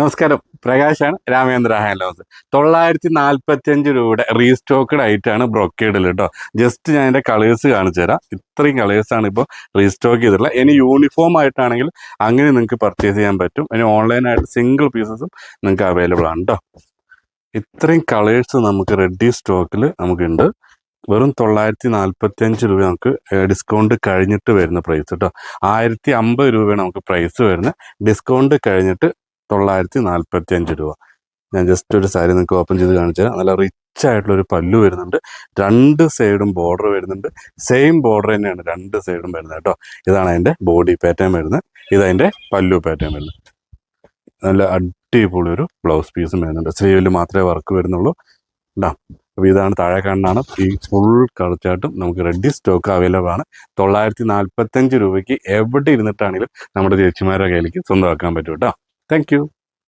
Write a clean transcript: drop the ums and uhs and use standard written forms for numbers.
നമസ്കാരം, പ്രകാശാണ്, രാമേന്ദ്ര ഹാൻഡ്ലൂംസ്. 945 രൂപയുടെ റീസ്റ്റോക്കഡ് ആയിട്ടാണ് ബ്രൊക്കേഡിൽ കേട്ടോ. ജസ്റ്റ് ഞാൻ എൻ്റെ കളേഴ്സ് കാണിച്ചു തരാം. ഇത്രയും കളേഴ്സാണ് ഇപ്പോൾ റീസ്റ്റോക്ക് ചെയ്തിട്ടുള്ളത്. ഇനി യൂണിഫോം ആയിട്ടാണെങ്കിൽ അങ്ങനെ നിങ്ങൾക്ക് പർച്ചേസ് ചെയ്യാൻ പറ്റും. ഇനി ഓൺലൈനായിട്ട് സിംഗിൾ പീസസും നിങ്ങൾക്ക് അവൈലബിൾ ആണ് കേട്ടോ. ഇത്രയും കളേഴ്സ് നമുക്ക് റെഡി സ്റ്റോക്കിൽ നമുക്കുണ്ട്. വെറും 945 രൂപ നമുക്ക് ഡിസ്കൗണ്ട് കഴിഞ്ഞിട്ട് വരുന്ന പ്രൈസ് കേട്ടോ. 1050 രൂപയാണ് നമുക്ക് പ്രൈസ് വരുന്നത്. ഡിസ്കൗണ്ട് കഴിഞ്ഞിട്ട് 945 രൂപ. ഞാൻ ജസ്റ്റ് ഒരു സാരി നിങ്ങൾക്ക് ഓപ്പൺ ചെയ്ത് കാണിച്ചാൽ നല്ല റിച്ച് ആയിട്ടുള്ളൊരു പല്ലു വരുന്നുണ്ട്. രണ്ട് സൈഡും ബോർഡർ വരുന്നുണ്ട്. സെയിം ബോർഡർ തന്നെയാണ് രണ്ട് സൈഡും വരുന്നത് കേട്ടോ. ഇതാണ് അതിൻ്റെ ബോഡി പാറ്റേൺ വരുന്നത്. ഇതതിൻ്റെ പല്ലു പാറ്റേൺ വരുന്നത്. നല്ല അടിപൊളി ഒരു ബ്ലൗസ് പീസും വരുന്നുണ്ട്. സ്ലീവിൽ മാത്രമേ വർക്ക് വരുന്നുള്ളൂ കേട്ടോ. അപ്പോൾ ഇതാണ് താഴെ കാണാണ്. ഈ ഫുൾ കളച്ചാട്ടും നമുക്ക് റെഡി സ്റ്റോക്ക് അവൈലബിൾ ആണ്. 945 രൂപയ്ക്ക് എവിടെ ഇരുന്നിട്ടാണെങ്കിലും നമ്മുടെ ചേച്ചിമാരുടെ കയ്യിലേക്ക് സ്വന്തമാക്കാൻ പറ്റും കേട്ടോ. Thank you.